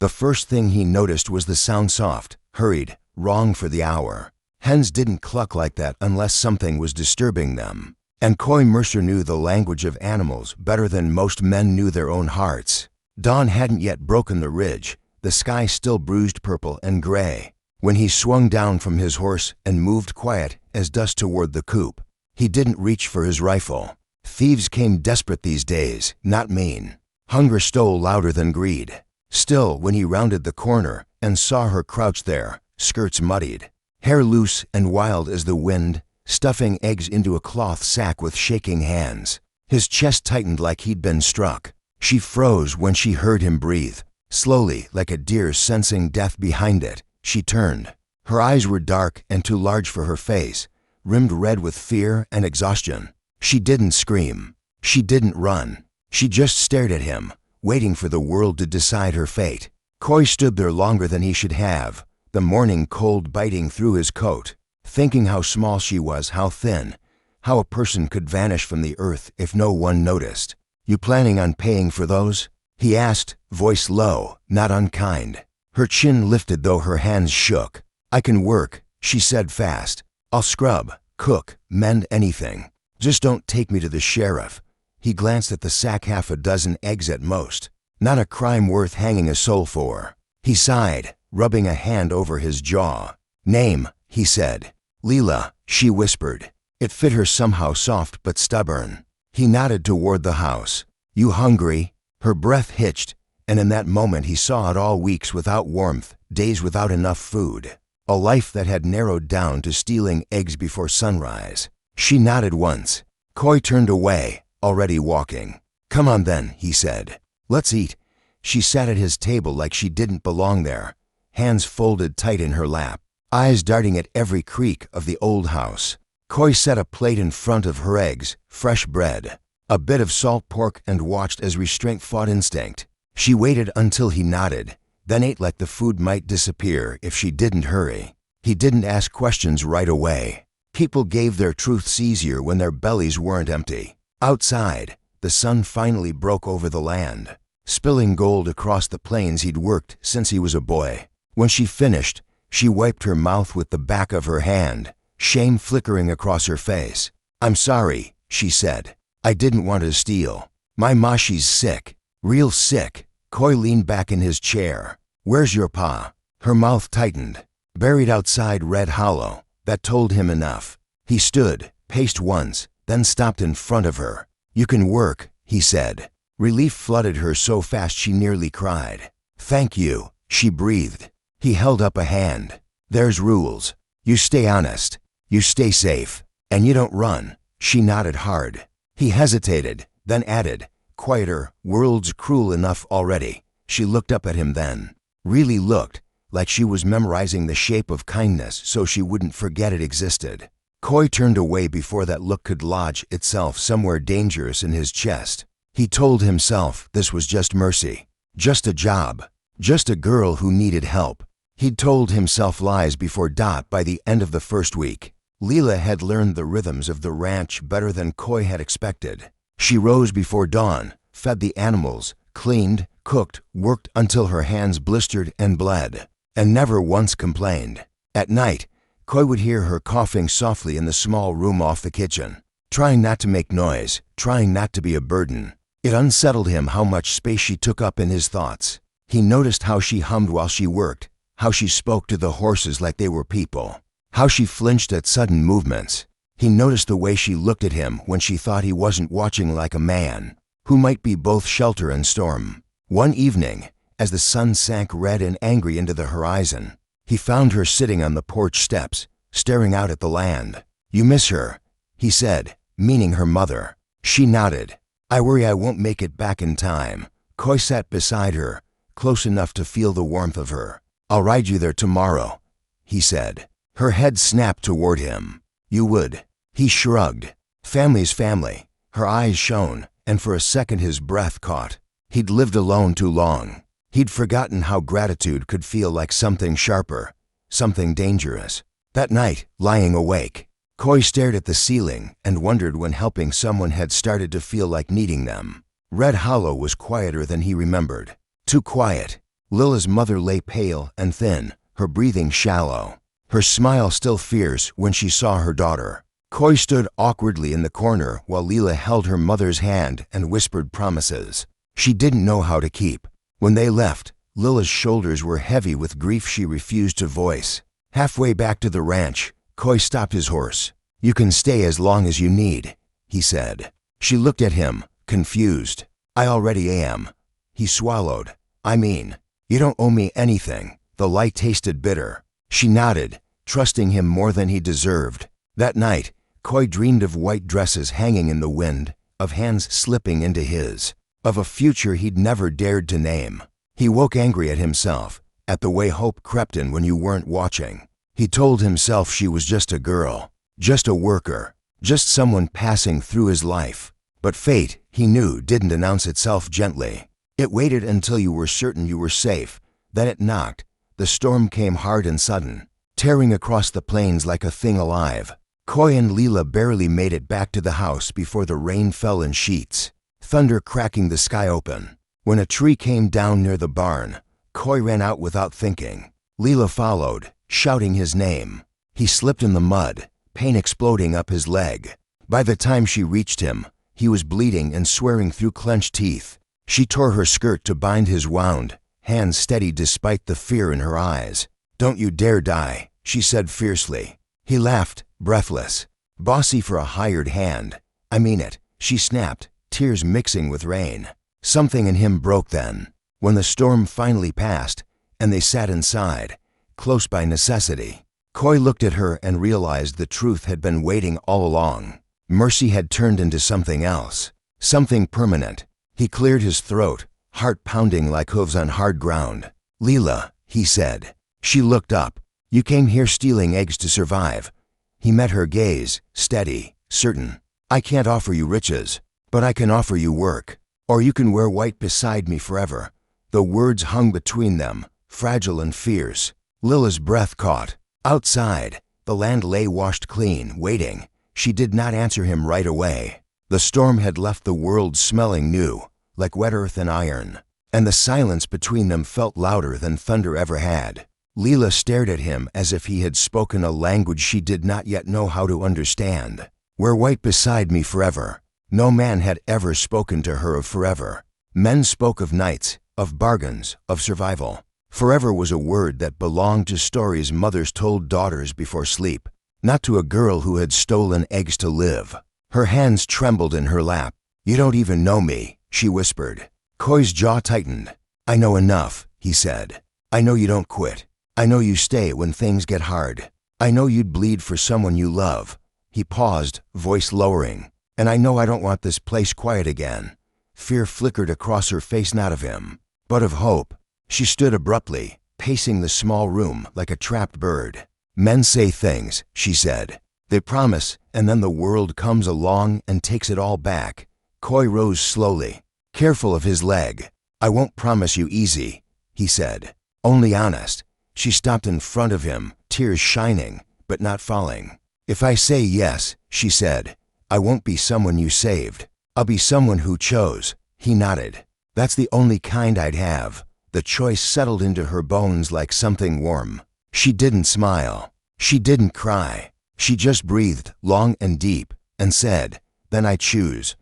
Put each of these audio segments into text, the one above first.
The first thing he noticed was the sound soft, hurried, wrong for the hour. Hens didn't cluck like that unless something was disturbing them. And Coy Mercer knew the language of animals better than most men knew their own hearts. Dawn hadn't yet broken the ridge, the sky still bruised purple and gray, when he swung down from his horse and moved quiet as dust toward the coop. He didn't reach for his rifle. Thieves came desperate these days, not mean. Hunger stole louder than greed. Still, when he rounded the corner and saw her crouched there, skirts muddied, hair loose and wild as the wind, stuffing eggs into a cloth sack with shaking hands, his chest tightened like he'd been struck. She froze when she heard him breathe. Slowly, like a deer sensing death behind it, she turned. Her eyes were dark and too large for her face, rimmed red with fear and exhaustion. She didn't scream. She didn't run. She just stared at him, waiting for the world to decide her fate. Coy stood there longer than he should have, the morning cold biting through his coat, thinking how small she was, how thin, how a person could vanish from the earth if no one noticed. "You planning on paying for those?" he asked, voice low, not unkind. Her chin lifted though her hands shook. "I can work," she said fast. "I'll scrub, cook, mend anything. Just don't take me to the sheriff." He glanced at the sack, half a dozen eggs at most. Not a crime worth hanging a soul for. He sighed, rubbing a hand over his jaw. "Name," he said. "Leela," she whispered. It fit her somehow, soft but stubborn. He nodded toward the house. "You hungry?" Her breath hitched, and in that moment he saw it all: weeks without warmth, days without enough food. A life that had narrowed down to stealing eggs before sunrise. She nodded once. Coy turned away, already walking. "Come on then," he said. "Let's eat." She sat at his table like she didn't belong there, hands folded tight in her lap, eyes darting at every creak of the old house. Coy set a plate in front of her: eggs, fresh bread, a bit of salt pork, and watched as restraint fought instinct. She waited until he nodded, then ate like the food might disappear if she didn't hurry. He didn't ask questions right away. People gave their truths easier when their bellies weren't empty. Outside, the sun finally broke over the land, spilling gold across the plains he'd worked since he was a boy. When she finished, she wiped her mouth with the back of her hand, shame flickering across her face. "I'm sorry," she said. "I didn't want to steal. My mashi's sick, real sick." Coy leaned back in his chair. "Where's your pa?" Her mouth tightened. "Buried outside Red Hollow." That told him enough. He stood, paced once, then stopped in front of her. "You can work," he said. Relief flooded her so fast she nearly cried. "Thank you," she breathed. He held up a hand. "There's rules. You stay honest. You stay safe. And you don't run." She nodded hard. He hesitated, then added, quieter, "World's cruel enough already." She looked up at him then. Really looked, like she was memorizing the shape of kindness so she wouldn't forget it existed. Coy turned away before that look could lodge itself somewhere dangerous in his chest. He told himself this was just mercy, just a job, just a girl who needed help. He'd told himself lies before Dot. By the end of the first week, Leela had learned the rhythms of the ranch better than Coy had expected. She rose before dawn, fed the animals, cleaned, cooked, worked until her hands blistered and bled, and never once complained. At night, Coy would hear her coughing softly in the small room off the kitchen, trying not to make noise, trying not to be a burden. It unsettled him how much space she took up in his thoughts. He noticed how she hummed while she worked, how she spoke to the horses like they were people, how she flinched at sudden movements. He noticed the way she looked at him when she thought he wasn't watching, like a man who might be both shelter and storm. One evening, as the sun sank red and angry into the horizon, he found her sitting on the porch steps, staring out at the land. "You miss her," he said, meaning her mother. She nodded. "I worry I won't make it back in time." Coy sat beside her, close enough to feel the warmth of her. "I'll ride you there tomorrow," he said. Her head snapped toward him. "You would." He shrugged. "Family's family." Her eyes shone, and for a second his breath caught. He'd lived alone too long. He'd forgotten how gratitude could feel like something sharper, something dangerous. That night, lying awake, Coy stared at the ceiling and wondered when helping someone had started to feel like needing them. Red Hollow was quieter than he remembered. Too quiet. Lila's mother lay pale and thin, her breathing shallow, her smile still fierce when she saw her daughter. Koi stood awkwardly in the corner while Lila held her mother's hand and whispered promises she didn't know how to keep. When they left, Lila's shoulders were heavy with grief she refused to voice. Halfway back to the ranch, Koi stopped his horse. "You can stay as long as you need," he said. She looked at him, confused. "I already am." He swallowed. "I mean, you don't owe me anything." The light tasted bitter. She nodded, trusting him more than he deserved. That night, Koi dreamed of white dresses hanging in the wind, of hands slipping into his, of a future he'd never dared to name. He woke angry at himself, at the way hope crept in when you weren't watching. He told himself she was just a girl, just a worker, just someone passing through his life. But fate, he knew, didn't announce itself gently. It waited until you were certain you were safe. Then it knocked. The storm came hard and sudden, tearing across the plains like a thing alive. Koi and Lila barely made it back to the house before the rain fell in sheets, thunder cracking the sky open. When a tree came down near the barn, Koi ran out without thinking. Lila followed, shouting his name. He slipped in the mud, pain exploding up his leg. By the time she reached him, he was bleeding and swearing through clenched teeth. She tore her skirt to bind his wound, hands steady despite the fear in her eyes. "Don't you dare die," she said fiercely. He laughed, breathless. "Bossy for a hired hand." "I mean it," she snapped, tears mixing with rain. Something in him broke then, when the storm finally passed, and they sat inside, close by necessity. Koi looked at her and realized the truth had been waiting all along. Mercy had turned into something else, something permanent. He cleared his throat, heart pounding like hooves on hard ground. "Lila," he said. She looked up. "You came here stealing eggs to survive." He met her gaze, steady, certain. "I can't offer you riches, but I can offer you work. Or you can wear white beside me forever." The words hung between them, fragile and fierce. Lila's breath caught. Outside, the land lay washed clean, waiting. She did not answer him right away. The storm had left the world smelling new, like wet earth and iron, and the silence between them felt louder than thunder ever had. Lila stared at him as if he had spoken a language she did not yet know how to understand. "Wear white beside me forever." No man had ever spoken to her of forever. Men spoke of nights, of bargains, of survival. Forever was a word that belonged to stories mothers told daughters before sleep, not to a girl who had stolen eggs to live. Her hands trembled in her lap. "You don't even know me," she whispered. Koi's jaw tightened. "I know enough," he said. "I know you don't quit. I know you stay when things get hard. I know you'd bleed for someone you love." He paused, voice lowering. "And I know I don't want this place quiet again." Fear flickered across her face, not of him, but of hope. She stood abruptly, pacing the small room like a trapped bird. "Men say things," she said. "They promise, and then the world comes along and takes it all back." Koi rose slowly, careful of his leg. "I won't promise you easy," he said. "Only honest." She stopped in front of him, tears shining, but not falling. "If I say yes," she said, "I won't be someone you saved. I'll be someone who chose." He nodded. "That's the only kind I'd have." The choice settled into her bones like something warm. She didn't smile. She didn't cry. She just breathed long and deep and said, "Then I choose."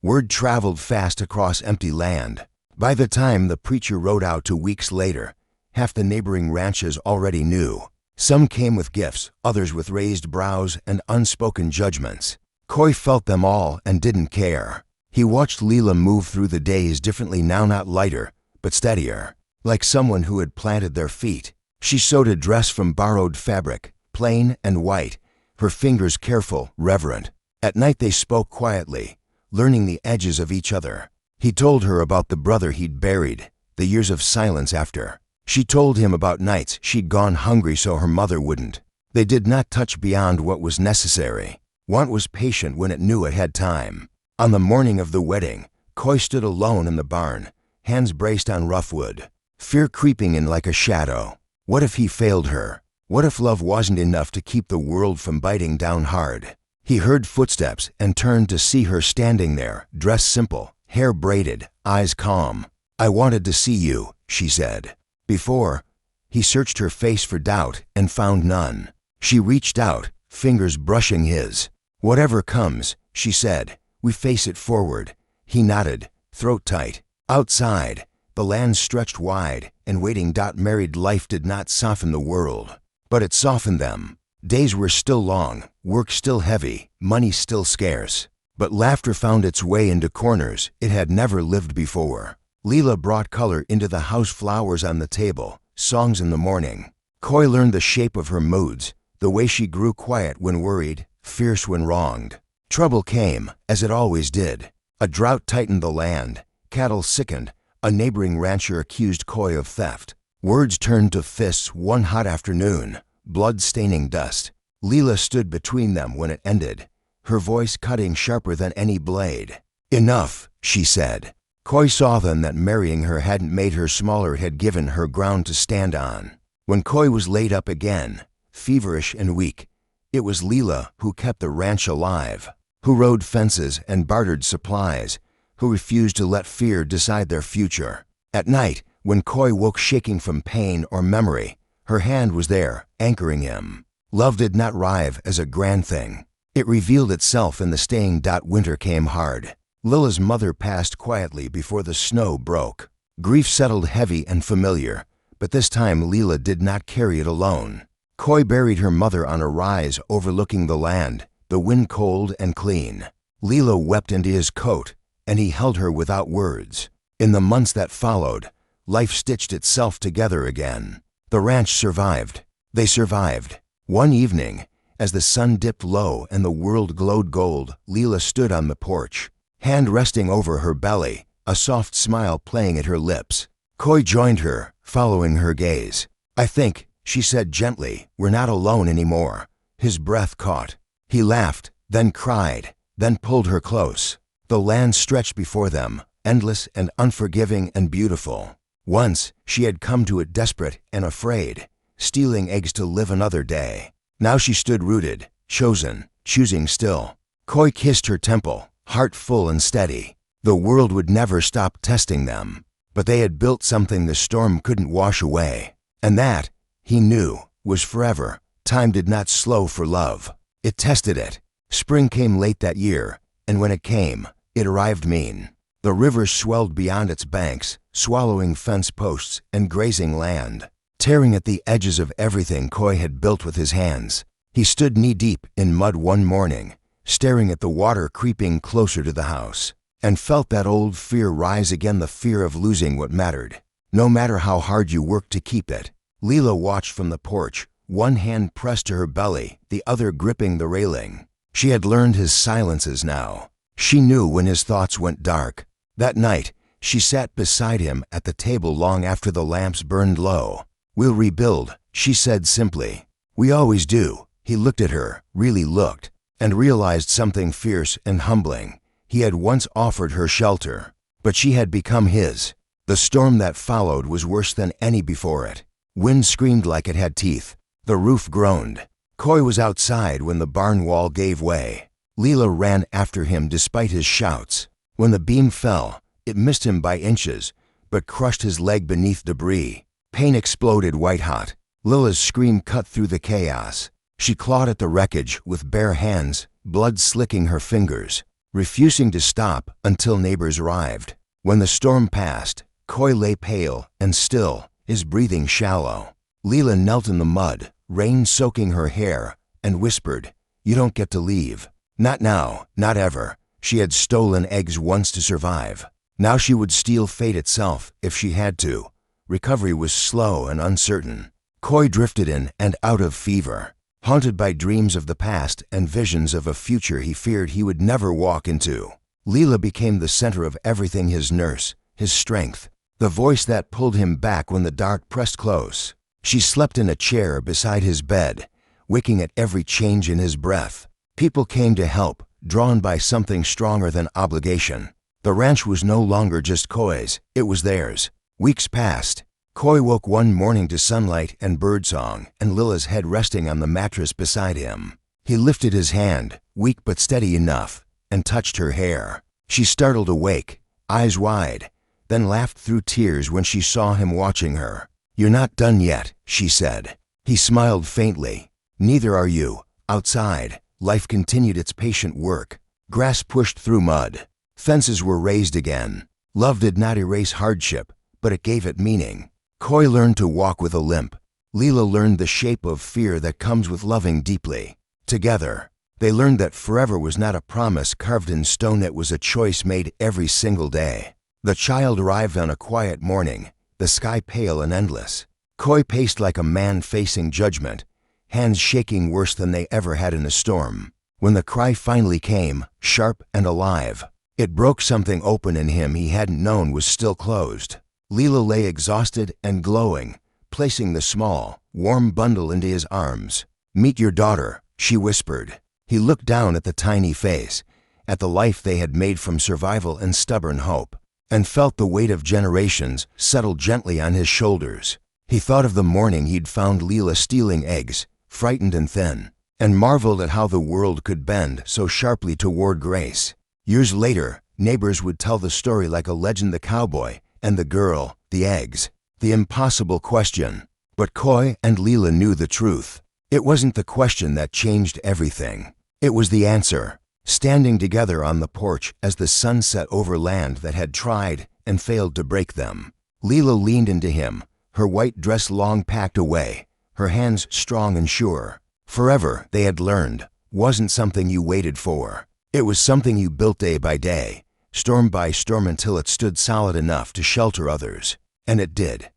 Word traveled fast across empty land. By the time the preacher rode out 2 weeks later, half the neighboring ranches already knew. Some came with gifts, others with raised brows and unspoken judgments. Koi felt them all and didn't care. He watched Lila move through the days differently now, not lighter, but steadier, like someone who had planted their feet. She sewed a dress from borrowed fabric, plain and white, her fingers careful, reverent. At night they spoke quietly, learning the edges of each other. He told her about the brother he'd buried, the years of silence after. She told him about nights she'd gone hungry so her mother wouldn't. They did not touch beyond what was necessary. Want was patient when it knew it had time. On the morning of the wedding, Koi stood alone in the barn, hands braced on rough wood, fear creeping in like a shadow. What if he failed her? What if love wasn't enough to keep the world from biting down hard? He heard footsteps and turned to see her standing there, dressed simple, hair braided, eyes calm. "I wanted to see you," she said. Before, he searched her face for doubt and found none. She reached out, fingers brushing his. "Whatever comes," she said, "we face it forward." He nodded, throat tight. Outside, the land stretched wide, and waiting. Married life did not soften the world, but it softened them. Days were still long, work still heavy, money still scarce. But laughter found its way into corners it had never lived before. Leela brought color into the house, flowers on the table, songs in the morning. Coy learned the shape of her moods, the way she grew quiet when worried, fierce when wronged. Trouble came, as it always did. A drought tightened the land, cattle sickened, a neighboring rancher accused Coy of theft. Words turned to fists one hot afternoon, blood staining dust. Leela stood between them when it ended, her voice cutting sharper than any blade. "Enough," she said. Coy saw then that marrying her hadn't made her smaller, it had given her ground to stand on. When Coy was laid up again, feverish and weak, it was Leela who kept the ranch alive, who rode fences and bartered supplies, who refused to let fear decide their future. At night, when Coy woke shaking from pain or memory, her hand was there, anchoring him. Love did not arrive as a grand thing. It revealed itself in the staying. Winter came hard. Lila's mother passed quietly before the snow broke. Grief settled heavy and familiar, but this time Leela did not carry it alone. Coy buried her mother on a rise overlooking the land, the wind cold and clean. Leela wept into his coat, and he held her without words. In the months that followed, life stitched itself together again. The ranch survived. They survived. One evening, as the sun dipped low and the world glowed gold, Leela stood on the porch, hand resting over her belly, a soft smile playing at her lips. Coy joined her, following her gaze. "I think," she said gently, "we're not alone anymore." His breath caught. He laughed, then cried, then pulled her close. The land stretched before them, endless and unforgiving and beautiful. Once she had come to it desperate and afraid, stealing eggs to live another day. Now she stood rooted, chosen, choosing still. Coy kissed her temple, heart full and steady. The world would never stop testing them, but they had built something the storm couldn't wash away. And that, he knew, was forever. Time did not slow for love. It tested it. Spring came late that year, and when it came, it arrived mean. The river swelled beyond its banks, swallowing fence posts and grazing land, tearing at the edges of everything Coy had built with his hands. He stood knee-deep in mud one morning, staring at the water creeping closer to the house, and felt that old fear rise again, the fear of losing what mattered, no matter how hard you worked to keep it. Leela watched from the porch, one hand pressed to her belly, the other gripping the railing. She had learned his silences now. She knew when his thoughts went dark. That night, she sat beside him at the table long after the lamps burned low. "We'll rebuild," she said simply. "We always do." He looked at her, really looked, and realized something fierce and humbling. He had once offered her shelter, but she had become his. The storm that followed was worse than any before it. Wind screamed like it had teeth. The roof groaned. Coy was outside when the barn wall gave way. Leela ran after him despite his shouts. When the beam fell, it missed him by inches, but crushed his leg beneath debris. Pain exploded white-hot. Lila's scream cut through the chaos. She clawed at the wreckage with bare hands, blood slicking her fingers, refusing to stop until neighbors arrived. When the storm passed, Coy lay pale and still, his breathing shallow. Leela knelt in the mud, rain soaking her hair, and whispered, "You don't get to leave. Not now, not ever." She had stolen eggs once to survive. Now she would steal fate itself if she had to. Recovery was slow and uncertain. Coy drifted in and out of fever, haunted by dreams of the past and visions of a future he feared he would never walk into. Leela became the center of everything, his nurse, his strength, the voice that pulled him back when the dark pressed close. She slept in a chair beside his bed, waking at every change in his breath. People came to help, drawn by something stronger than obligation. The ranch was no longer just Coy's, it was theirs. Weeks passed. Coy woke one morning to sunlight and birdsong, and Lila's head resting on the mattress beside him. He lifted his hand, weak but steady enough, and touched her hair. She startled awake, eyes wide, then laughed through tears when she saw him watching her. "You're not done yet," she said. He smiled faintly. "Neither are you." Outside, life continued its patient work. Grass pushed through mud. Fences were raised again. Love did not erase hardship, but it gave it meaning. Coy learned to walk with a limp. Leela learned the shape of fear that comes with loving deeply. Together, they learned that forever was not a promise carved in stone, it was a choice made every single day. The child arrived on a quiet morning, the sky pale and endless. Coy paced like a man facing judgment, hands shaking worse than they ever had in a storm. When the cry finally came, sharp and alive, it broke something open in him he hadn't known was still closed. Leela lay exhausted and glowing, placing the small, warm bundle into his arms. "Meet your daughter," she whispered. He looked down at the tiny face, at the life they had made from survival and stubborn hope, and felt the weight of generations settle gently on his shoulders. He thought of the morning he'd found Leela stealing eggs, frightened and thin, and marveled at how the world could bend so sharply toward grace. Years later, neighbors would tell the story like a legend: the cowboy and the girl, the eggs, the impossible question. But Coy and Leela knew the truth. It wasn't the question that changed everything. It was the answer. Standing together on the porch as the sun set over land that had tried and failed to break them, Leela leaned into him, her white dress long packed away, her hands strong and sure. Forever, they had learned, wasn't something you waited for. It was something you built day by day, storm by storm, until it stood solid enough to shelter others. And it did.